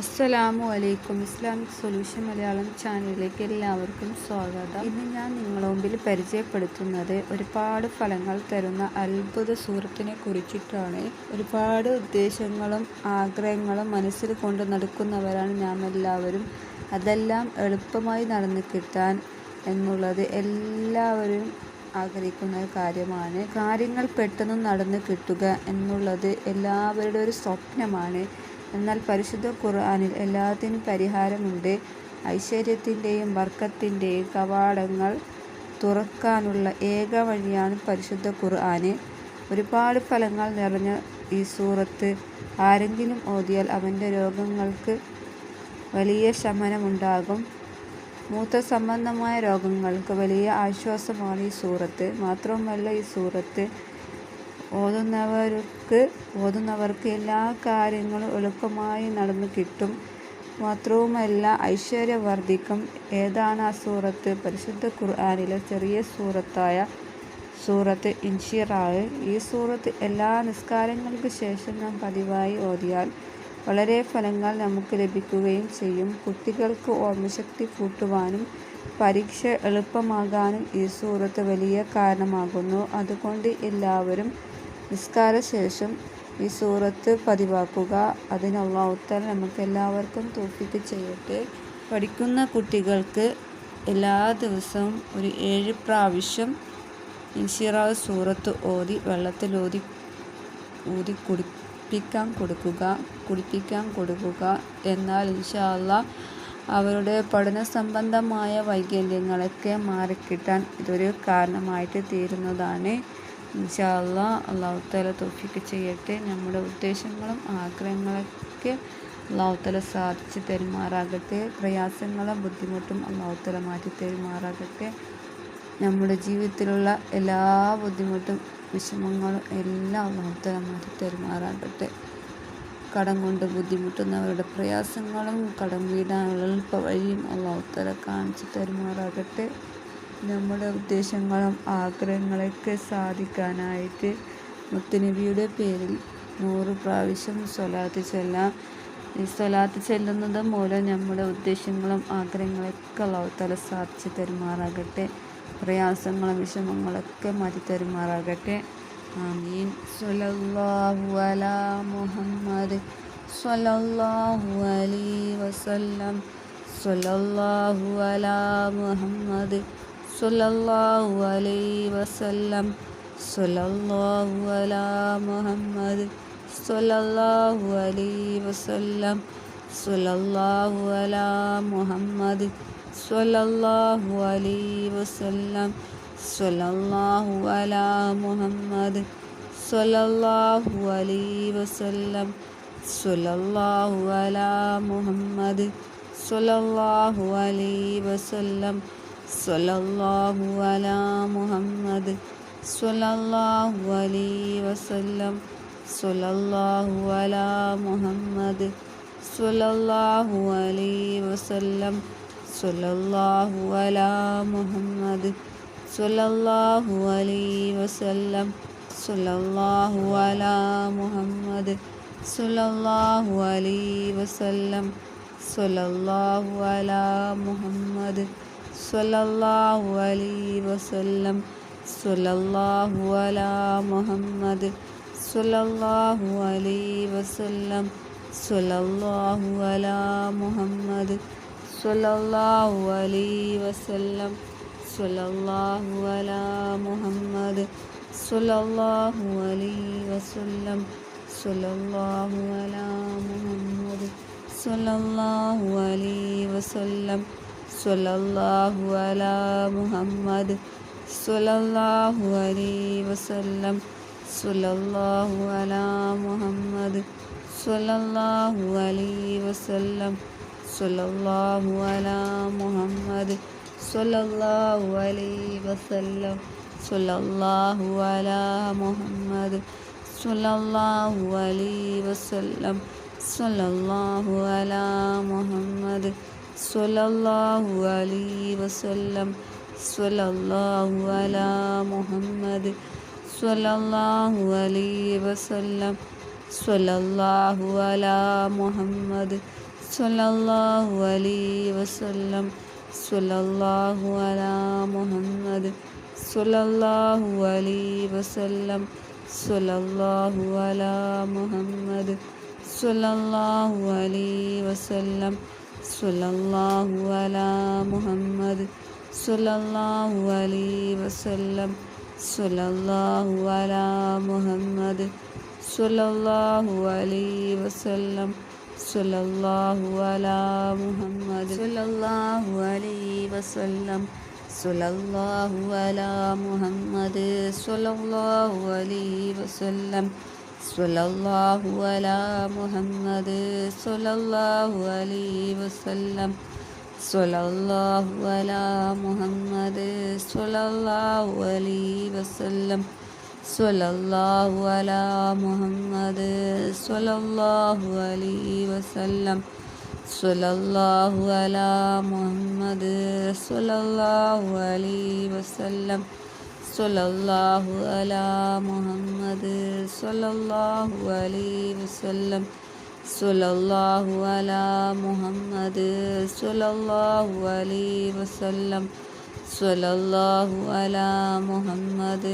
അസ്സലാമു അലൈക്കും. Islamic solution Malayalam ചാനലിലേക്ക് എല്ലാവർക്കും സ്വാഗതം. ഇന്ന് ഞാൻ നിങ്ങളുടെ മുമ്പിൽ പരിചയപ്പെടുത്തുന്നത് ഒരുപാട് ഫലങ്ങൾ തരുന്ന അത്ഭുത സൂറത്തിനെ കുറിച്ചിട്ടാണ്. ഒരുപാട് ഉദ്ദേശങ്ങളും ആഗ്രഹങ്ങളും മനസ്സിൽ കൊണ്ട് നടക്കുന്നവരാണ് നാം എല്ലാവരും. അതെല്ലാം എളുപ്പമായി നടന്നു കിട്ടാൻ എന്നുള്ളത് എല്ലാവരും ആഗ്രഹിക്കുന്ന ഒരു കാര്യമാണ്. കാര്യങ്ങൾ പെട്ടെന്ന് നടന്നു കിട്ടുക എന്നുള്ളത് എല്ലാവരുടെ ഒരു സ്വപ്നമാണ്. എന്നാൽ പരിശുദ്ധ ഖുർആനിൽ എല്ലാത്തിനും പരിഹാരമുണ്ട്. ഐശ്വര്യത്തിൻ്റെയും ബർക്കത്തിൻ്റെയും കവാടങ്ങൾ തുറക്കാനുള്ള ഏക വഴിയാണ് പരിശുദ്ധ ഖുർആന്. ഒരുപാട് ഫലങ്ങൾ നിറഞ്ഞ ഈ സൂറത്ത് ആരെങ്കിലും ഓതിയാൽ അവൻ്റെ രോഗങ്ങൾക്ക് വലിയ ശമനമുണ്ടാകും. മൂത്ര സംബന്ധമായ രോഗങ്ങൾക്ക് വലിയ ആശ്വാസമാണ് ഈ സൂറത്ത്. മാത്രവുമല്ല, ഈ സൂറത്ത് ഓതുന്നവർക്ക് എല്ലാ കാര്യങ്ങളും എളുപ്പമായി നടന്നു കിട്ടും. മാത്രവുമല്ല, ഐശ്വര്യം വർദ്ധിക്കും. ഏതാണ് ആ സൂറത്ത്? പരിശുദ്ധ ഖുർആനിലെ ചെറിയ സൂറത്തായ സൂറത്ത് ഇൻഷിറാഹ്. ഈ സൂറത്ത് എല്ലാ നിസ്കാരങ്ങൾക്ക് ശേഷം നാം പതിവായി ഓതിയാൽ വളരെ ഫലങ്ങൾ നമുക്ക് ലഭിക്കുകയും ചെയ്യും. കുട്ടികൾക്ക് ഓർമ്മശക്തി കൂട്ടുവാനും പരീക്ഷ എളുപ്പമാകാനും ഈ സൂറത്ത് വലിയ കാരണമാകുന്നു. അതുകൊണ്ട് എല്ലാവരും നിസ്കാര ശേഷം ഈ സൂറത്ത് പതിവാക്കുക. അതിന് അല്ലാഹു തആല നമുക്ക് എല്ലാവർക്കും തൗഫീഖ് ചെയ്യട്ടെ. പഠിക്കുന്ന കുട്ടികൾക്ക് എല്ലാ ദിവസവും ഒരു 7 പ്രാവശ്യം ഇൻഷിറാഹ് സൂറത്ത് ഓതി വെള്ളത്തിൽ ഊതി കുടിപ്പിക്കാൻ കൊടുക്കുക. എന്നാൽ ഇൻഷാ അല്ലാഹ് അവരുടെ പഠന സംബന്ധമായ വൈകല്യങ്ങളൊക്കെ മാറിക്കിട്ടാൻ ഇതൊരു കാരണമായിട്ട് തീരുന്നതാണ്. ഇൻഷാ അല്ലാഹ് അല്ലാഹു തആല തൗഫീഖ് ചെയ്യട്ടെ. നമ്മുടെ ഉദ്ദേശങ്ങളും ആഗ്രഹങ്ങളൊക്കെ അല്ലാഹു തആല സാധിച്ചു തരുമാറാകട്ടെ. പ്രയാസങ്ങളും ബുദ്ധിമുട്ടും അല്ലാഹു തആല മാറ്റി തരുമാറാകട്ടെ. നമ്മുടെ ജീവിതത്തിലുള്ള എല്ലാ ബുദ്ധിമുട്ടും വിഷമങ്ങളും എല്ലാം അല്ലാഹു തആല മാറ്റി തരുമാറാകട്ടെ. കടം കൊണ്ട് ബുദ്ധിമുട്ടുന്നവരുടെ പ്രയാസങ്ങളും കടം വീടാനുള്ള എളുപ്പ വഴിയും അല്ലാഹു തആല കാണിച്ചു തരുമാറാകട്ടെ. നമ്മുടെ ഉദ്ദേശങ്ങളും ആഗ്രഹങ്ങളൊക്കെ സാധിക്കാനായിട്ട് മുത്തുനബിയുടെ പേരിൽ 100 പ്രാവശ്യം സ്വലാത്ത് ചൊല്ലാം. ഈ സ്വലാത്ത് ചെല്ലുന്നത് മൂലം നമ്മുടെ ഉദ്ദേശങ്ങളും ആഗ്രഹങ്ങളൊക്കെ അല്ലാഹു തആല സാധിച്ചു തരുമാറാകട്ടെ. പ്രയാസങ്ങളും വിഷമങ്ങളൊക്കെ മാറ്റി തരുമാറാകട്ടെ. ആമീൻ. സ്വല്ലല്ലാഹു അലാ മുഹമ്മദ് സ്വല്ലല്ലാഹു അലൈഹി വസല്ലം. സ്വല്ലല്ലാഹു അലാ മുഹമ്മദ് സ്വല്ലല്ലാഹു അലൈഹി വസല്ലം. സ്വല്ലല്ലാഹു അലാ മുഹമ്മദ് സ്വല്ലല്ലാഹു അലൈഹി വസല്ലം. സ്വല്ലല്ലാഹു അലാ മുഹമ്മദ് സ്വല്ലല്ലാഹു അലൈഹി വസല്ലം. സ്വല്ലല്ലാഹു അലാ മുഹമ്മദ് സ്വല്ലല്ലാഹു അലൈഹി വസല്ലം. സ്വല്ലല്ലാഹു അലാ മുഹമ്മദ് സ്വല്ലല്ലാഹു അലൈഹി വസല്ലം. സ്വല്ലല്ലാഹു അലാ മുഹമ്മദ് സ്വല്ലല്ലാഹു അലൈഹി വസല്ലം. സ്വല്ലല്ലാഹു അലാ മുഹമ്മദ് സ്വല്ലല്ലാഹു അലൈഹി വസല്ലം. സ്വല്ലല്ലാഹു അലാ മുഹമ്മദ് സ്വല്ലല്ലാഹു അലൈഹി വസല്ലം. സ്വല്ലല്ലാഹു അലാ മുഹമ്മദ് സ്വല്ലല്ലാഹു അലൈഹി വസല്ലം. സ്വല്ലല്ലാഹു അലാ മുഹമ്മദ് സ്വല്ലല്ലാഹു അലൈഹി വസല്ലം. സ്വല്ലല്ലാഹു അലാ മുഹമ്മദ് സ്വല്ലല്ലാഹു അലൈഹി വസല്ലം. സ്വല്ലല്ലാഹു അലാ മുഹമ്മദ് സ്വല്ലല്ലാഹു അലൈഹി വസല്ലം. സ്വല്ലല്ലാഹു അലാ മുഹമ്മദ് സ്വല്ലല്ലാഹു അലൈഹി വസല്ലം. സ്വല്ലല്ലാഹു അലാ മുഹമ്മദ് സ്വല്ലല്ലാഹു അലൈഹി വസല്ലം. സ്വല്ലല്ലാഹു അലാ മുഹമ്മദ് സ്വല്ലല്ലാഹു അലൈഹി വസല്ലം. സ്വല്ലല്ലാഹു അലാ മുഹമ്മദ് സ്വല്ലല്ലാഹു അലൈഹി വസല്ലം. സ്വല്ലല്ലാഹു അലാ മുഹമ്മദ് സ്വല്ലല്ലാഹു അലൈഹി വസല്ലം. സ്വല്ലല്ലാഹു അലാ മുഹമ്മദ് സ്വല്ലല്ലാഹു അലൈഹി വസല്ലം. സ്വല്ലല്ലാഹു അലാ മുഹമ്മദ് സ്വല്ലല്ലാഹു അലൈഹി വസല്ലം. സ്വല്ലല്ലാഹു അലാ മുഹമ്മദ് സ്വല്ലല്ലാഹു അലൈഹി വസല്ലം. സ്വല്ലല്ലാഹു അലാ മുഹമ്മദ് സ്വല്ലല്ലാഹു അലൈഹി വസല്ലം. സ്വല്ലല്ലാഹു അലാ മുഹമ്മദ്. സ്വല്ലല്ലാഹു അലൈഹി വസല്ലം. സ്വല്ലല്ലാഹു അലാ മുഹമ്മദ്. സ്വല്ലല്ലാഹു അലൈഹി വസല്ലം. സ്വല്ലല്ലാഹു അലാ മുഹമ്മദ്. സ്വല്ലല്ലാഹു അലൈഹി വസല്ലം. സ്വല്ലല്ലാഹു അലാ മുഹമ്മദ്. സ്വല്ലല്ലാഹു അലൈഹി വസല്ലം. സ്വല്ലല്ലാഹു അലാ മുഹമ്മദ്. സ്വല്ലല്ലാഹു അലൈഹി വസല്ലം. സ്വല്ലല്ലാഹു അലാ മുഹമ്മദ്. സ്വല്ലല്ലാഹു അലൈഹി വസല്ലം. സ്വല്ലല്ലാഹു അലാ മുഹമ്മദ്. സ്വല്ലല്ലാഹു അലൈഹി വസല്ലം. സ്വല്ലല്ലാഹു അലാ മുഹമ്മദ്. സ്വല്ലല്ലാഹു അലൈഹി വസല്ലം. സ്വല്ലല്ലാഹു അലാ മുഹമ്മദ്. സ്വല്ലല്ലാഹു അലൈഹി വസല്ലം. സ്വല്ലല്ലാഹു അലാ മുഹമ്മദ്. സ്വല്ലല്ലാഹു അലൈഹി വസല്ലം. സ്വല്ലല്ലാഹു അലാ മുഹമ്മദ്. സ്വല്ലല്ലാഹു അലൈഹി വസല്ലം. സ്വല്ലല്ലാഹു അലാ മുഹമ്മദ്. സ്വല്ലല്ലാഹു അലൈഹി വസല്ലം. സ്വല്ലല്ലാഹു അലാ മുഹമ്മദ്.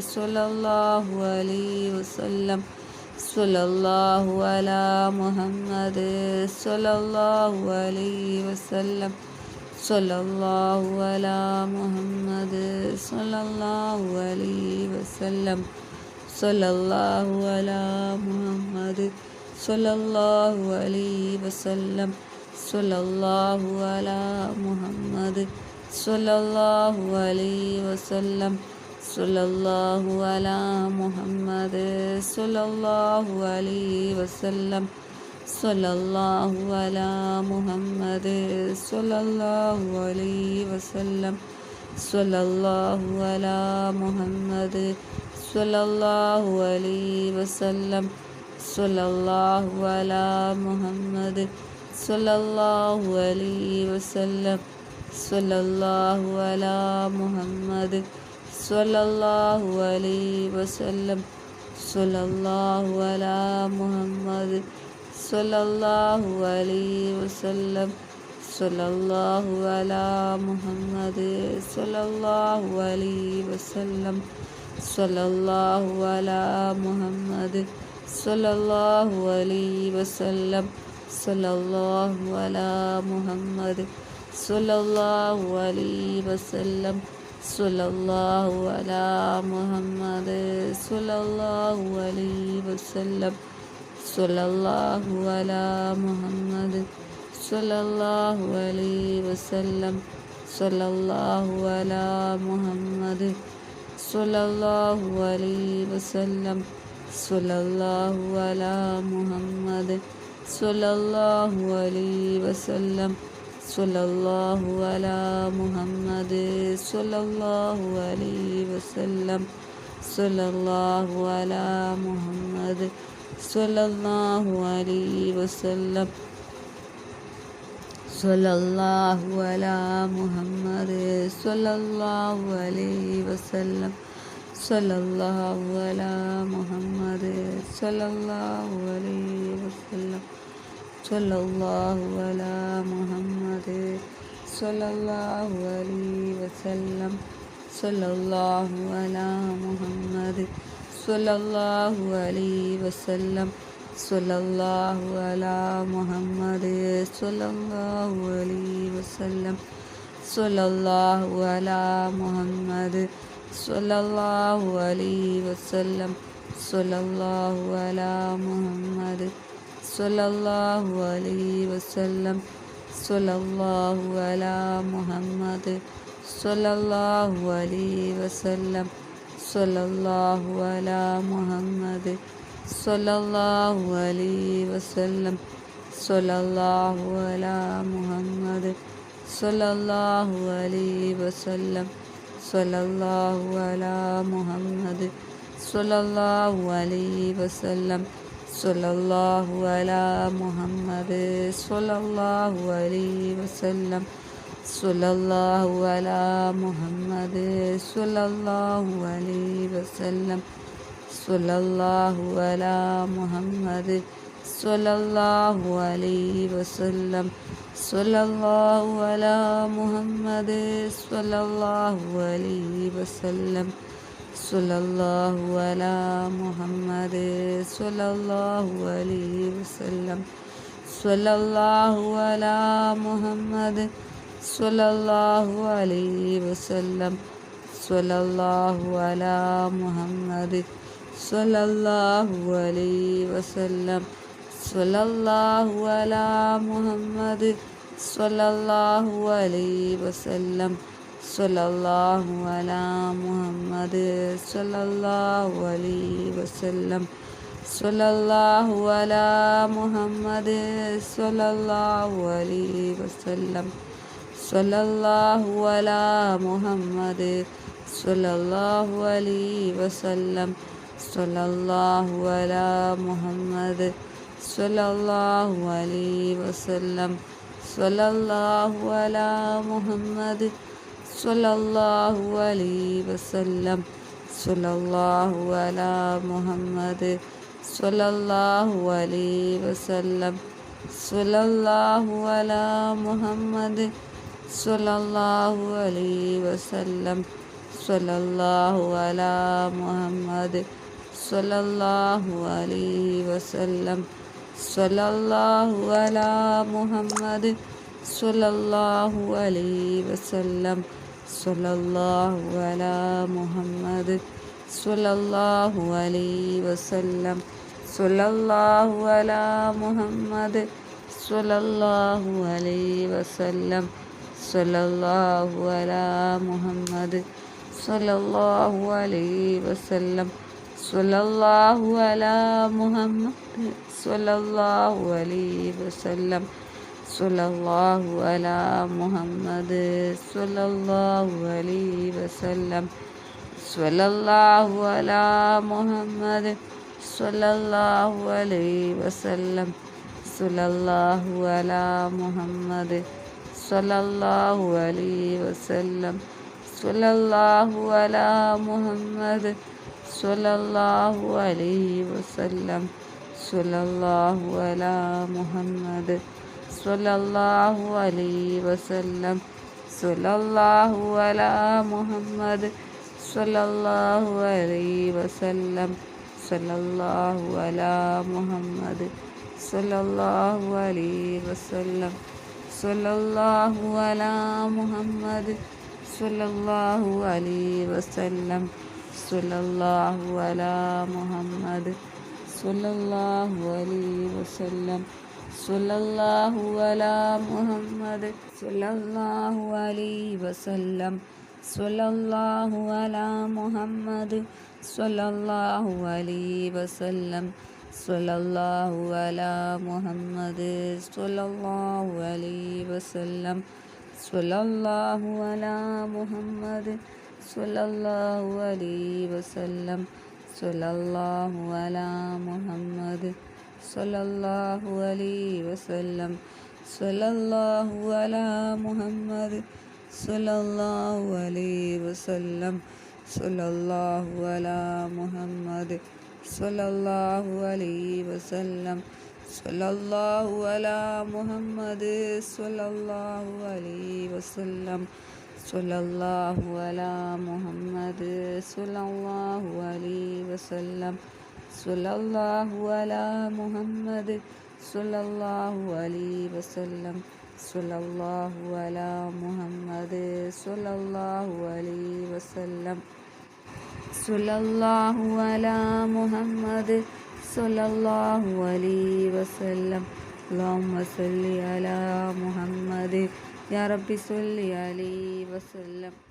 സ്വല്ലല്ലാഹു അലൈഹി വസല്ലം. സ്വല്ലല്ലാഹു അലാ മുഹമ്മദ്. സ്വല്ലല്ലാഹു അലൈഹി വസല്ലം. സ്വല്ലല്ലാഹു അലാ മുഹമ്മദ്. സ്വല്ലല്ലാഹു അലൈഹി വസല്ലം. സ്വല്ലല്ലാഹു അലാ മുഹമ്മദ്. സ്വല്ലല്ലാഹു അലൈഹി വസല്ലം. സ്വല്ലല്ലാഹു അലാ മുഹമ്മദ്. സ്വല്ലല്ലാഹു അലൈഹി വസല്ലം. സ്വല്ലല്ലാഹു അലാ മുഹമ്മദ്. സ്വല്ലല്ലാഹു അലൈഹി വസല്ലം. സ്വല്ലല്ലാഹു അലാ മുഹമ്മദ്. സ്വല്ലല്ലാഹു അലൈഹി വസല്ലം. സ്വല്ലല്ലാഹു അലാ മുഹമ്മദ്. സ്വല്ലല്ലാഹു അലൈഹി വസല്ലം. സ്വല്ലല്ലാഹു അലാ മുഹമ്മദ്. സ്വല്ലല്ലാഹു അലൈഹി വസല്ലം. സ്വല്ലല്ലാഹു അലാ മുഹമ്മദ്. സ്വല്ലല്ലാഹു അലൈഹി വസല്ലം. സ്വല്ലല്ലാഹു അലാ മുഹമ്മദ്. സ്വല്ലല്ലാഹു അലൈഹി വസല്ലം. സ്വല്ലല്ലാഹു അലാ മുഹമ്മദ്. സ്വല്ലല്ലാഹു അലൈഹി വസല്ലം. സ്വല്ലല്ലാഹു അലാ മുഹമ്മദ്. സ്വല്ലല്ലാഹു അലൈഹി വസല്ലം. സ്വല്ലല്ലാഹു അലാ മുഹമ്മദ്. സ്വല്ലല്ലാഹു അലൈഹി വസല്ലം. സ്വല്ലല്ലാഹു അലാ മുഹമ്മദ്. സ്വല്ലല്ലാഹു അലൈഹി വസല്ലം. സ്വല്ലല്ലാഹു അലാ മുഹമ്മദ്. സ്വല്ലല്ലാഹു അലൈഹി വസല്ലം. സ്വല്ലല്ലാഹു അലാ മുഹമ്മദ്. സ്വല്ലല്ലാഹു അലൈഹി വസല്ലം. സ്വല്ലല്ലാഹു അലാ മുഹമ്മദ്. സ്വല്ലല്ലാഹു അലൈഹി വസല്ലം. സ്വല്ലല്ലാഹു അലാ മുഹമ്മദ്. സ്വല്ലല്ലാഹു അലൈഹി വസല്ലം. സ്വല്ലല്ലാഹു അലാ മുഹമ്മദ്. സ്വല്ലല്ലാഹു അലൈഹി വസല്ലം. സ്വല്ലല്ലാഹു അലാ മുഹമ്മദ്. സ്വല്ലല്ലാഹു അലൈഹി വസല്ലം. സ്വല്ലല്ലാഹു അലാ മുഹമ്മദ്. സ്വല്ലല്ലാഹു അലൈഹി വസല്ലം. സ്വല്ലല്ലാഹു അലാ മുഹമ്മദ്. സ്വല്ലല്ലാഹു അലൈഹി വസല്ലം. സ്വല്ലല്ലാഹു അലാ മുഹമ്മദ്. സ്വല്ലല്ലാഹു അലൈഹി വസല്ലം. സ്വല്ലല്ലാഹു അലാ മുഹമ്മദ്. സ്വല്ലല്ലാഹു അലൈഹി വസല്ലം. സ്വല്ലല്ലാഹു അലാ മുഹമ്മദ്. സ്വല്ലല്ലാഹു അലൈഹി വസല്ലം. സ്വല്ലല്ലാഹു അലാ മുഹമ്മദ്. സ്വല്ലല്ലാഹു അലൈഹി വസല്ലം. സ്വല്ലല്ലാഹു അലാ മുഹമ്മദ്. സ്വല്ലല്ലാഹു അലൈഹി വസല്ലം. സ്വല്ലല്ലാഹു അലാ മുഹമ്മദ്. സ്വല്ലല്ലാഹു അലൈഹി വസല്ലം. സ്വല്ലല്ലാഹു അലാ മുഹമ്മദ്. സ്വല്ലല്ലാഹു അലൈഹി വസല്ലം. സ്വല്ലല്ലാഹു അലാ മുഹമ്മദ്. സ്വല്ലല്ലാഹു അലൈഹി വസല്ലം. സ്വല്ലല്ലാഹു അലാ മുഹമ്മദ്. സ്വല്ലല്ലാഹു അലൈഹി വസല്ലം. സ്വല്ലല്ലാഹു അലാ മുഹമ്മദ്. സ്വല്ലല്ലാഹു അലൈഹി വസല്ലം. സ്വല്ലല്ലാഹു അലാ മുഹമ്മദ്. സ്വല്ലല്ലാഹു അലൈഹി വസല്ലം. സ്വല്ലല്ലാഹു അലാ മുഹമ്മദ് സ്വല്ലല്ലാഹു അലൈഹി വസല്ലം. സ്വല്ലല്ലാഹു അലാ മുഹമ്മദ് സ്വല്ലല്ലാഹു അലൈഹി വസല്ലം. സ്വല്ലല്ലാഹു അലാ മുഹമ്മദ് സ്വല്ലല്ലാഹു അലൈഹി വസല്ലം. സ്വല്ലല്ലാഹു അലാ മുഹമ്മദ് സ്വല്ലല്ലാഹു അലൈഹി വസല്ലം. സ്വല്ലല്ലാഹു അലാ മുഹമ്മദ് സ്വല്ലല്ലാഹു അലൈഹി വസല്ലം. സ്വല്ലല്ലാഹു അലാ മുഹമ്മദ് സ്വല്ലല്ലാഹു അലൈഹി വസല്ലം. സ്വല്ലല്ലാഹു അലാ മുഹമ്മദ് സ്വല്ലല്ലാഹു അലൈഹി വസല്ലം. സ്വല്ലല്ലാഹു അലാ മുഹമ്മദ് സ്വല്ലല്ലാഹു അലൈഹി വസല്ലം. സ്വല്ലല്ലാഹു അലാ മുഹമ്മദ് സ്വല്ലല്ലാഹു അലൈഹി വസല്ലം. സ്വല്ലല്ലാഹു അലാ മുഹമ്മദ് സ്വല്ലല്ലാഹു അലൈഹി വസല്ലം. സ്വല്ലല്ലാഹു അലാ മുഹമ്മദ് സ്വല്ലല്ലാഹു അലൈഹി വസല്ലം. സ്വല്ലല്ലാഹു അലാ മുഹമ്മദ് സ്വല്ലല്ലാഹു അലൈഹി വസല്ലം. സ്വല്ലല്ലാഹു അലാ മുഹമ്മദ് സ്വല്ലല്ലാഹു അലൈഹി വസല്ലം. സ്വല്ലല്ലാഹു അലാ മുഹമ്മദ് സ്വല്ലല്ലാഹു അലൈഹി വസല്ലം. സ്വല്ലല്ലാഹു അലാ മുഹമ്മദ് സ്വല്ലല്ലാഹു അലൈഹി വസല്ലം. സ്വല്ലല്ലാഹു അലാ മുഹമ്മദ് സ്വല്ലല്ലാഹു അലൈഹി വസല്ലം. സ്വല്ലല്ലാഹു അലാ മുഹമ്മദ് സ്വല്ലല്ലാഹു അലൈഹി വസല്ലം. സ്വല്ലല്ലാഹു അലാ മുഹമ്മദ് സ്വല്ലല്ലാഹു അലൈഹി വസല്ലം. സ്വല്ലല്ലാഹു അലാ മുഹമ്മദ് സ്വല്ലല്ലാഹു അലൈഹി വസല്ലം. സ്വല്ലല്ലാഹു അലാ മുഹമ്മദ് സ്വല്ലല്ലാഹു അലൈഹി വസല്ലം. സ്വല്ലല്ലാഹു അലാ മുഹമ്മദ് സ്വല്ലല്ലാഹു അലൈഹി വസല്ലം. സ്വല്ലല്ലാഹു അലാ മുഹമ്മദ് സ്വല്ലല്ലാഹു അലൈഹി വസല്ലം. സ്വല്ലല്ലാഹു അലാ മുഹമ്മദ് സ്വല്ലല്ലാഹു അലൈഹി വസല്ലം. സ്വല്ലല്ലാഹു അലാ മുഹമ്മദ് സ്വല്ലല്ലാഹു അലൈഹി വസല്ലം. സ്വല്ലല്ലാഹു അലാ മുഹമ്മദ് സ്വല്ലല്ലാഹു അലൈഹി വസല്ലം. സ്വല്ലല്ലാഹു അലാ മുഹമ്മദ് സ്വല്ലല്ലാഹു അലൈഹി വസല്ലം. സ്വല്ലല്ലാഹു അലാ മുഹമ്മദ് സ്വല്ലല്ലാഹു അലൈഹി വസല്ലം. സ്വല്ലല്ലാഹു അലാ മുഹമ്മദ് സ്വല്ലല്ലാഹു അലൈഹി വസല്ലം. സ്വല്ലല്ലാഹു അലാ മുഹമ്മദ് സ്വല്ലല്ലാഹു അലൈഹി വസല്ലം. സ്വല്ലല്ലാഹു അലാ മുഹമ്മദ് സ്വല്ലല്ലാഹു അലൈഹി വസല്ലം. സ്വല്ലല്ലാഹു അലാ മുഹമ്മദ് സ്വല്ലല്ലാഹു അലൈഹി വസല്ലം. സ്വല്ലല്ലാഹു അലാ മുഹമ്മദ് സ്വല്ലല്ലാഹു അലൈഹി വസല്ലം. സ്വല്ലല്ലാഹു അലാ മുഹമ്മദ് സ്വല്ലല്ലാഹു അലൈഹി വസല്ലം. സ്വല്ലല്ലാഹു അലാ മുഹമ്മദ് സ്വല്ലല്ലാഹു അലൈഹി വസല്ലം. സ്വല്ലല്ലാഹു അലാ മുഹമ്മദ് സ്വല്ലല്ലാഹു അലൈഹി വസല്ലം. സ്വല്ലല്ലാഹു അലാ മുഹമ്മദ് സ്വല്ലല്ലാഹു അലൈഹി വസല്ലം. സ്വല്ലല്ലാഹു അലാ മുഹമ്മദ് സ്വല്ലല്ലാഹു അലൈഹി വസല്ലം. സ്വല്ലല്ലാഹു അലാ മുഹമ്മദ് സ്വല്ലല്ലാഹു അലൈഹി വസല്ലം. സ്വല്ലല്ലാഹു അലാ മുഹമ്മദ് സ്വല്ലല്ലാഹു അലൈഹി വസല്ലം. അല്ലാഹുമ്മ സ്വല്ലി അലാ മുഹമ്മദ് യാ റബ്ബി സ്വല്ലി അലൈഹി വസല്ലം.